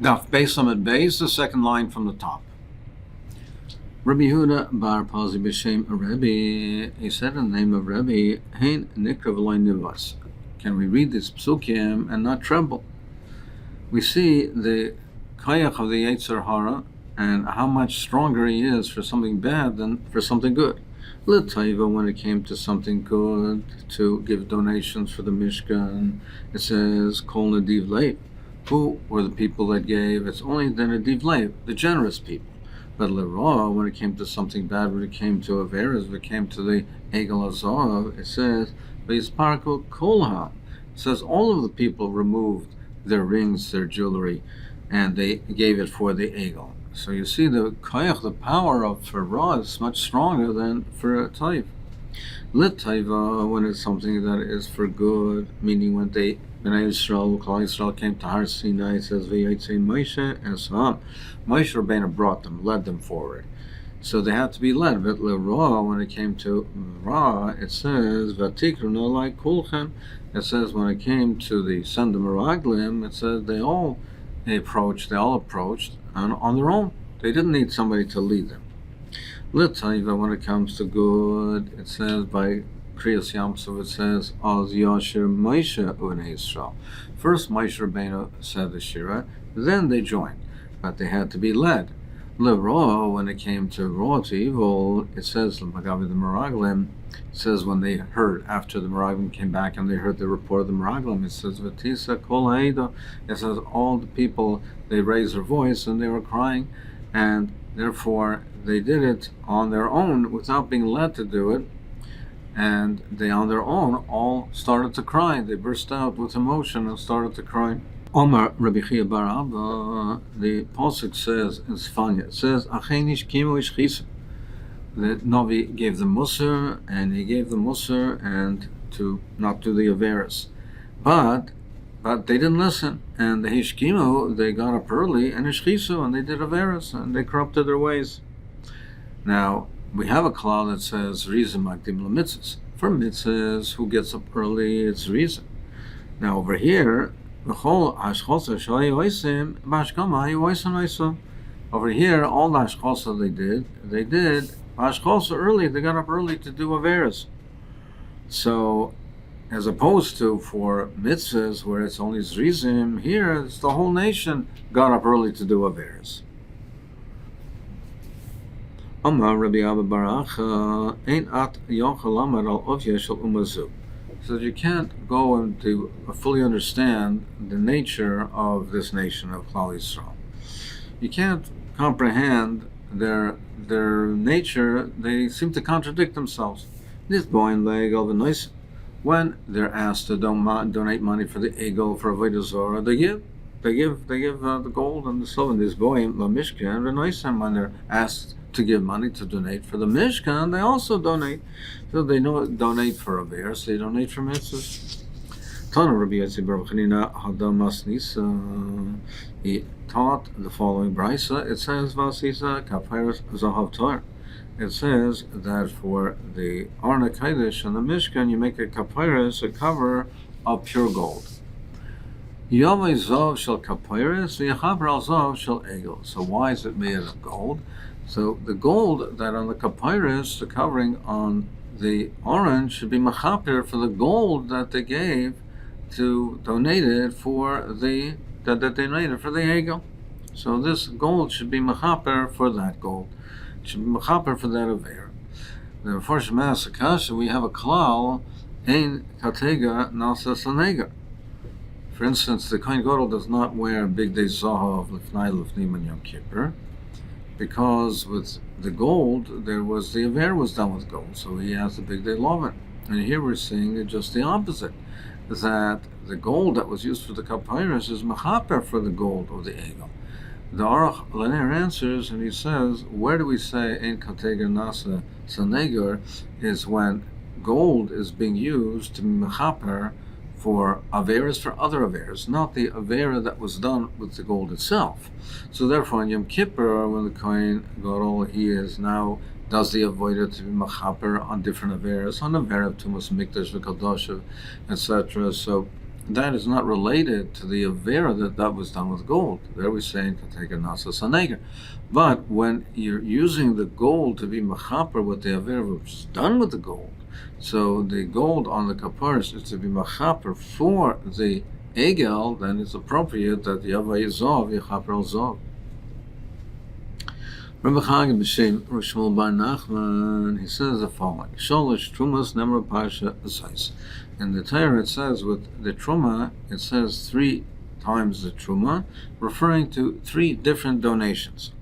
Daf Beis Amud Beis, the second line from the top. Rabbi Yehuda bar Pazi b'shem Rebbe, he said in the name of Rebbe, Hein nikra v'loy nivas. Can we read this psukim and not tremble? We see the kayach of the Yetzer Hara and how much stronger he is for something bad than for something good. L'taiva, when it came to something good, to give donations for the Mishkan, it says Kol Nadiv Leiv. Who were the people that gave? It's only the Nadiv Leiv, the generous people. But L'ra, when it came to something bad, when it came to Averas, when it came to the Egel Azov, it says V'yisparku Kolha. It says all of the people removed their rings, their jewelry, and they gave it for the Egel. So you see the koyach, the power of for Ra is much stronger than for Taiv. Lit Taiva, when it's something that is for good, meaning when they Bnei Yisrael, Klal Yisrael came to Har Sinai, it says V'yaytzei Moshe and so on. Moshe Rabbeinu brought them, led them forward. So they had to be led. But Ra, when it came to Ra, it says Vatikru no like Kulchem. It says when it came to the Sendem Meraglim, it says they all approached on their own. They didn't need somebody to lead them. L'taiva, when it comes to good, it says by Kriyas Yamsov, it says Az Yashir Moshe Unei Yisrael. First Moshe Rabbeinu said the Shira, then they joined, but they had to be led. L'ra, when it came to Ra, to evil, it says L'magavi the Meraglim. It says when they heard, after the Meraglim came back and they heard the report of the Meraglim, it says Vatisa Kol Haida. It says all the people, they raised their voice and they were crying, and therefore they did it on their own without being led to do it, and they on their own all started to cry. They burst out with emotion and started to cry. Omar Rabbi Chia bar Abba, the pasuk says in Sfanya, it says Achenish Kimu Ish Chisa. The Navi gave them Musar, and he gave them Musar and to not do the Averis. But they didn't listen, and the Hishkimu, they got up early, and Ishchisu, and they did Averis, and they corrupted their ways. Now, we have a klal that says Rizim Makdim L'mitzvahs. For mitzvahs, who gets up early, it's Rizim. Now, over here, over here, all the Ashchosa they did Ashchosa early, they got up early to do Averis. So, as opposed to for mitzvahs, where it's only Zrizim, here it's the whole nation got up early to do Averis. Amar Rabbi Abba Baracha, Ein at yochel amar al ovya shel umazu. So you can't go and to fully understand the nature of this nation of Klal Yisrael. You can't comprehend their nature. They seem to contradict themselves. This boy and Egel v'nois, when they're asked to donate money for the Egel for Avodah Zorah, they give the gold and the silver. This boy and Mishkan v'nois, when they're asked to give money to donate for the Mishkan, they also donate. So they donate for Averis, they donate for mitzvahs. Tana Rabbi Yossi Bar Chanina Hadam Masnisa. He taught the following brisa. It says Vasisa Kapiras Zahav Tar. It says that for the Arna Kodesh and the Mishkan, you make a kapiras, a cover of pure gold. Yomei Zav shel kapiras, v'yachaber al Zav shel egel. So why is it made of gold? So the gold that on the kapiras, the covering on the orange, should be machaper for the gold that they gave to donate it for the egel. So this gold should be machaper for that gold. It should be machaper for that aver. The first Masechet, we have a klal, ein katega nasa sanega. For instance, the Kohen Gadol does not wear big day zahav lifnai lifnim and Yom Kippur, because with the gold, the aver was done with gold, so he has the big day loven. And here we're seeing just the opposite, that the gold that was used for the kapiras is machaper for the gold of the egel. The Aruch Laner answers, and he says, where do we say ein kateger nasa saneger is when gold is being used to be machaper for averas, for other averas, not the avera that was done with the gold itself. So therefore, in Yom Kippur, when the Kohen Gadol, he is now does the avodah to be machaper on different averas, on avera of Tumas Mikdash v'Kadosh, etc. So that is not related to the avera that was done with gold. There we say in Kateka Nasa Saneger. But when you're using the gold to be mechaper with the avera which is done with the gold, so the gold on the kaparis is to be mechaper for the egel, then it's appropriate that the Yavai Zov, Yechaper al Zov. Rabbi Chaim B'Shem Shmuel Bar Nachman, he says the following: Sholosh Trumas Nemra Parsha Asais. In the Torah it says with the Truma, it says 3 times the Truma, referring to 3 different donations.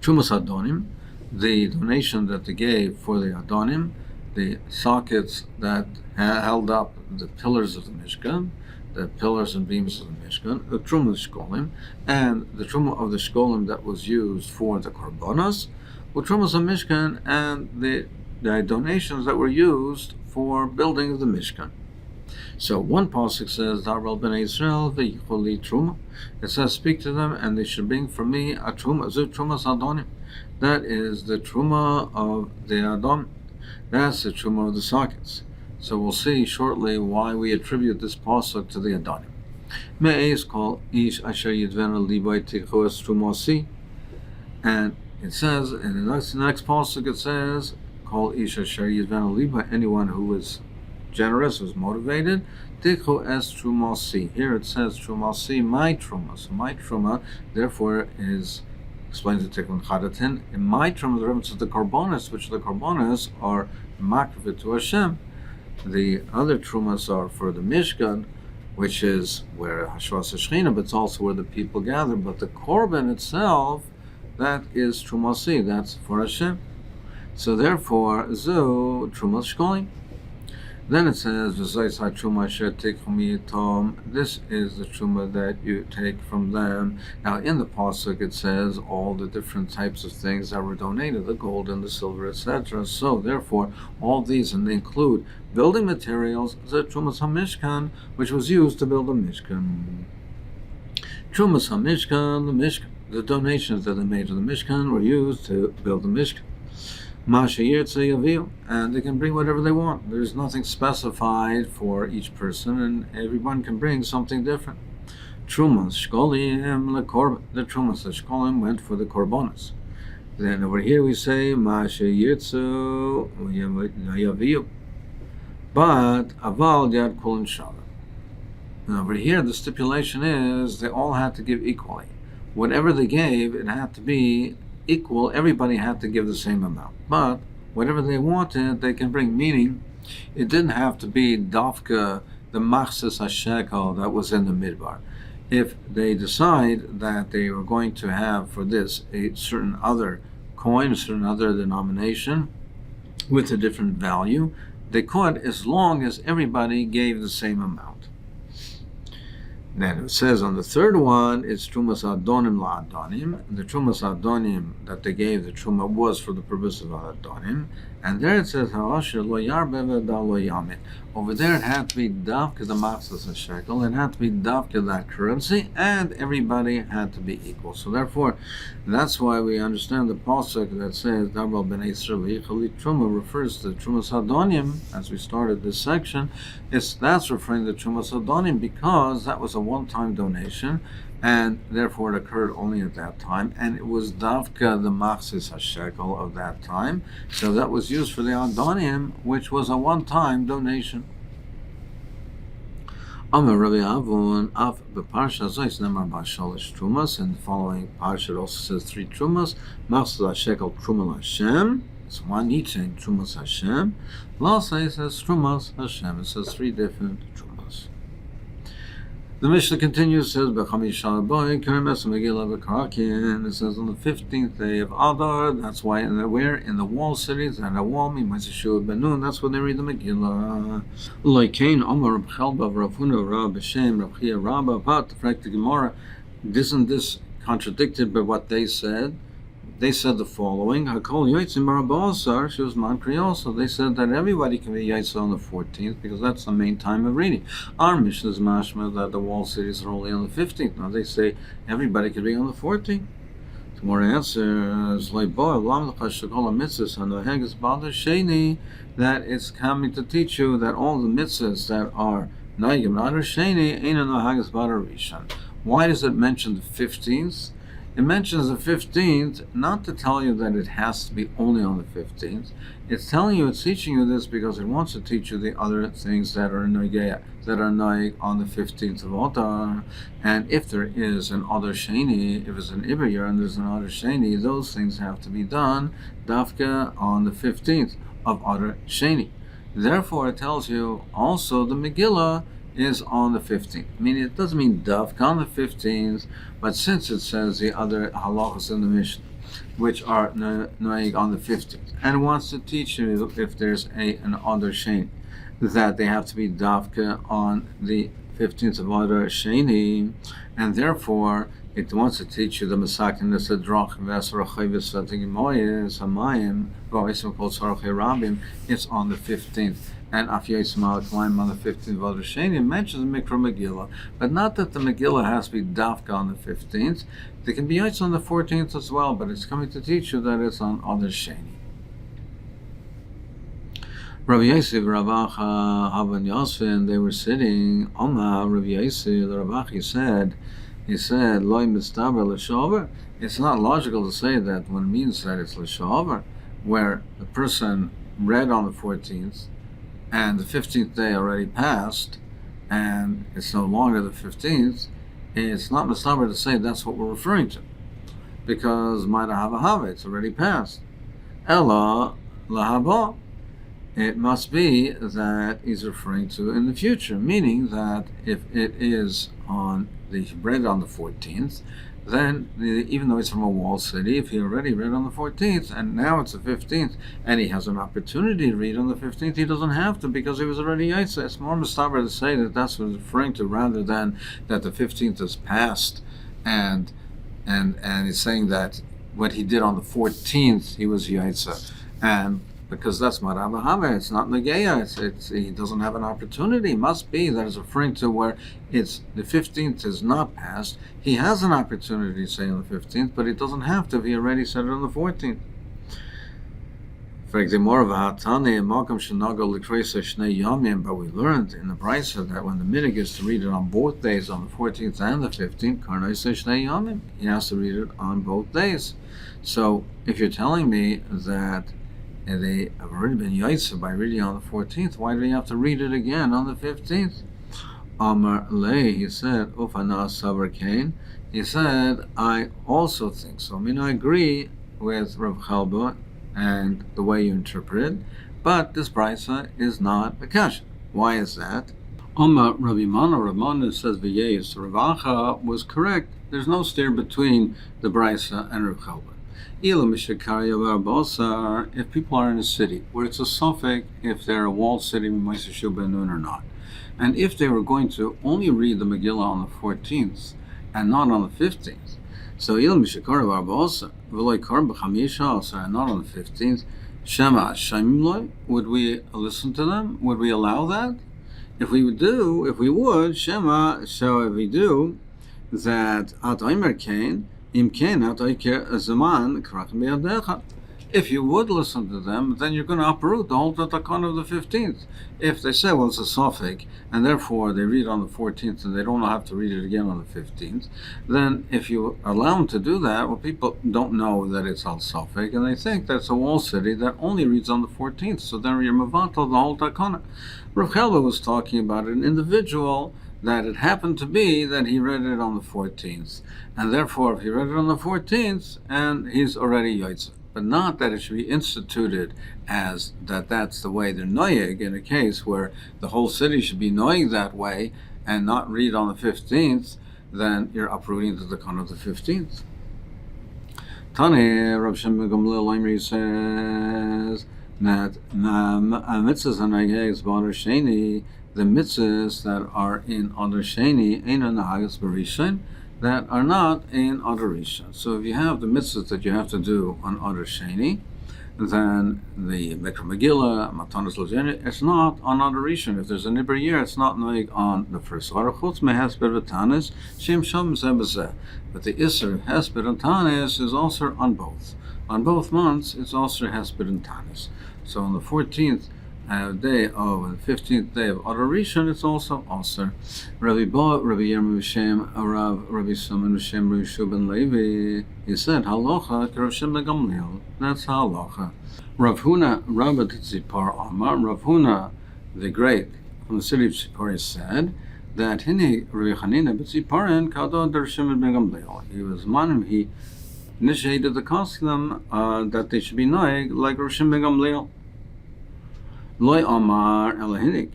Trumas Adonim, the donation that they gave for the Adonim, the sockets that held up the pillars of the Mishkan, the pillars and beams of the Mishkan, the Truma Shkolim, and the Truma of the Shkolim that was used for the Korbanos, the Trumas of Mishkan, and the donations that were used for building of the Mishkan. So one pasuk says, Darel b'nei Yisrael v'yicholi Truma. It says, speak to them, and they should bring for me a Truma, zu Trumas Adonim. That is the Truma of the Adon. That's the Truma of the sockets. So we'll see shortly why we attribute this pasuk to the Adonim. Me'ez called Ish Asher Yidvena Libay Tikhu Es Trumasi. And it says, in the next pasuk it says, call Ish Asher Yidvena Libay, anyone who is generous, who's motivated, Tikhu Es Trumasi. Here it says Trumasi, my Truma. So my Truma, therefore, is explains the Tikkun Chadatin. In my Truma, the reference to the Korbanos, which the Korbanos are makvit to Hashem. The other Trumas are for the Mishkan, which is where Hashras Shechina, but it's also where the people gather. But the Korban itself, that is Trumasi, that's for Hashem. So therefore, Zu Trumas Shkolim. Then it says, this is the Truma that you take from them. Now in the Pasuk it says all the different types of things that were donated, the gold and the silver, etc. So therefore, all these, and they include building materials, the Trumas HaMishkan, which was used to build the Mishkan. Trumas HaMishkan, the Mishkan. The donations that they made to the Mishkan were used to build the Mishkan. And they can bring whatever they want. There's nothing specified for each person, and everyone can bring something different. Trumas Shkolim leKorban. The Trumas Shkolim went for the Korbanos. Then over here we say Yirtzu Yaviu. But Aval Yad Kulin Shalom. And over here the stipulation is they all had to give equally. Whatever they gave, it had to be equal. Everybody had to give the same amount, but whatever they wanted they can bring, meaning it didn't have to be dafka the machzis hashekel that was in the midbar. If they decide that they were going to have for this a certain other coin, a certain other denomination with a different value, they could, as long as everybody gave the same amount. Then it says on the third one, it's Trumas Adonim la'Adonim. The Trumas Adonim that they gave, the Truma, was for the purpose of Adonim. And there it says, Ha'asher lo yarbe v'da lo yamit. Over there it had to be dafka the machzas and shekel. It had to be dafka that currency, and everybody had to be equal. So therefore, that's why we understand the pasuk that says, Dabal ben Yisrael v'yichali Truma refers to Trumas Adonim, as we started this section. That's referring to Trumas Adonim because that was a one-time donation, and therefore it occurred only at that time, and it was davka the machzis hashekel of that time, so that was used for the Adonim, which was a one-time donation. Amar Rabbi Avon af beparsha zois nemar b'shalosh trumas, and the following parsha also says 3 trumas, machzis hashekel truma Hashem. It's one each in trumas Hashem. Last it says trumas Hashem. It says 3 different trumas. The Mishnah continues, says, it says on the 15th day of Adar, that's why where in the wall cities, and a wall, that's when they read the Megillah. But the Gemara, isn't this contradicted by what they said? They said the following: Hakol Yotzim Barabasar, she was Mankri also. They said that everybody can be Yotze on the 14th because that's the main time of reading. Our Mishnah is mashma that the wall cities are only on the 15th. Now they say everybody can be on the 14th. The more answer is like that it's coming to teach you that all the mitzvahs that are Why does it mention the 15th? It mentions the 15th not to tell you that it has to be only on the 15th. It's telling you, it's teaching you this because it wants to teach you the other things that are noigea, that are noig on the 15th of Adar. And if there is an Adar Sheni, if it's an Iber and there's an Adar Sheni, those things have to be done dafka on the 15th of Adar Sheni. Therefore, it tells you also the Megillah is on the 15th. I mean, it doesn't mean dafka on the 15th, but since it says the other halachas in the Mishnah, which are noig on the 15th, and wants to teach you if there's an Adar Sheni, that they have to be dafka on the 15th of Adar Sheni, and therefore it wants to teach you the Masakin Nesadrach Vesarachay Vesatimoyes Hamayim Vaisam Kol Sarachay Rabim. It's on the 15th. And Afyais Malaklayim on the 15th of Adar Sheni. It mentions the Mikra Megillah, but not that the Megillah has to be dafka on the 15th. They can be Yaitz on the 14th as well, but it's coming to teach you that it's on Adar Sheni. Rabbi Yosef, Ravacha, Havan Yosef, they were sitting. Oma, Rabbi Yosef, the Ravacha, he said, Loi Mistaber L'Shover. It's not logical to say that when it means that it's L'Shover, where the person read on the 14th, and the 15th day already passed, and it's no longer the 15th, it's not Mistaber to say that's what we're referring to. Because Maida Hava, it's already passed. Ella Lahaba. It must be that he's referring to in the future, meaning that if it is on the read on the 14th, then even though he's from a walled city, if he already read on the 14th and now it's the 15th and he has an opportunity to read on the 15th, he doesn't have to because he was already yaitza. It's more mistaber to say that that's what it's referring to rather than that the 15th has passed and he's saying that what he did on the 14th he was yaitza, and because that's Marava Hava, it's not Nageya, it's he doesn't have an opportunity. It must be that it's referring to where it's the 15th is not passed. He has an opportunity to say on the 15th, but he doesn't have to if he already said it on the 14th. But we learned in the Brisa that when the minig is to read it on both days, on the 14th and the 15th, he has to read it on both days. So if you're telling me that and they have already been yaitza by reading on the 14th, why do they have to read it again on the 15th? Amar Lei, he said, Ufana Savar Kain, he said, I also think so. I mean, I agree with Rav Chalba and the way you interpret it, but this brisa is not a kasha. Why is that? Amar Rabbi Mana says V'yes, Ravacha was correct. There's no steer between the brisa and Rav Chalba. If people are in a city where it's a suffix if they're a walled city or not, and if they were going to only read the Megillah on the 14th and not on the 15th, so not on the 15th, would we listen to them? Would we allow that? If we would, Shema, so if we do, that At Omer Kain, if you would listen to them, then you're going to uproot the whole Tatakon of the 15th. If they say, well, it's a suffix, and therefore they read on the 14th and they don't have to read it again on the 15th, then if you allow them to do that, well, people don't know that it's al suffix, and they think that's a wall city that only reads on the 14th, so then you're mavatal the whole Takana. Rav Chelba was talking about an individual that it happened to be that he read it on the 14th. And therefore, if he read it on the 14th, and he's already Yaitza. But not that it should be instituted as that's the way they're noyeg in a case where the whole city should be noyeg that way and not read on the 15th, then you're uprooting the Takana of the 15th. Tane, Rav Shem Gamliel Imri says that mitzvahs and nageg's b'adar sheni, the mitzvahs that are in Adar Sheni, ein nahagas b'rishon, that are not in Adar Rishon. So if you have the mitzvahs that you have to do on Adar Sheni, then the Mikra Megillah, Matanas Lozeni, it's not on Adar Rishon. If there's an Iber year, it's not noig on the first Adar. Chutz mehesper v'tanis, shem shom zeh. But the Isser hesper and tanis is also on both. On both months, it's also hesper and tanis. So on the 14th day of the 15th day of Adar Rishon, it's also Aser. Rabbi Yomi Masechet Rabbi Simon Masechet Rabbi Yeshua ben Levi, he said, Halacha Keroshem Gamliel. That's Halacha. Rav Huna Rabbi Tzipar Amar, Rav Huna the great from the city of Tzipar said that Hini Rabbi Chanina B'Tziparin Kado Dirshu ben Gamliel. He was manim, he initiated the custom that they should be noeg like Roshim ben Gamliel. Loy Amar El Hinig.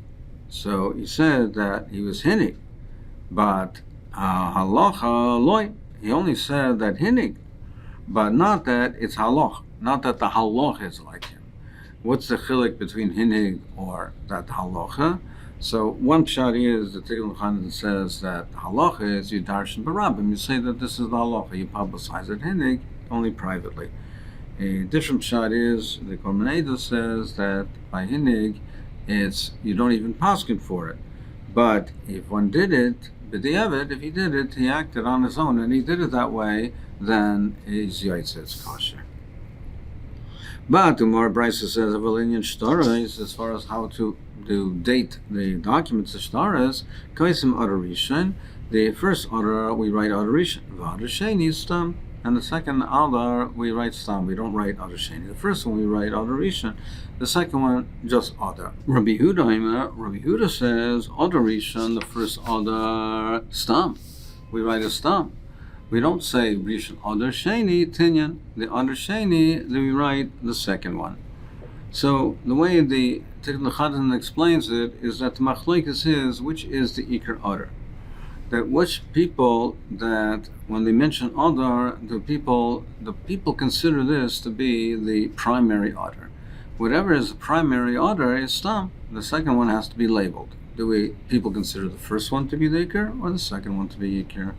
So he said that he was Hinig, but Halacha Loy. He only said that Hinig, but not that it's Halach. Not that the Halach is like him. What's the chilik between Hinig or that Halacha? So one pshat is the Tikkun Chanan says that Halacha is you darshan barabim. You say that this is the Halacha. You publicize it Hinig only privately. A different pshat is the Korban says that by Hinig, it's you don't even paskin for it. But if one did it, b'diavad, if he did it, he acted on his own, and he did it that way, then his yaitz is kosher. But the more Brisa says of Alinian Shtaras, as far as how to date the documents of Shtaras, Kaisim Adar Rishon, the first Adar we write Adar Rishon, V'Adar Sheni Stam. And the second Adar, we write Stam. We don't write Adar Sheni. The first one we write Adar Rishon. The second one, just Adar. Rabbi Huda says Adar Rishon, the first Adar Stam. We write a Stam. We don't say Rishon Adar Sheni Tinyan. The Adar Sheni, then we write the second one. So the way the Tikkun Chanan explains it is that the machlokes is which is the Iker Adar. That which people that when they mention Adar, the people consider this to be the primary Adar. Whatever is the primary Adar is Stam. The second one has to be labeled. Do people consider the first one to be the Iker or the second one to be Iker?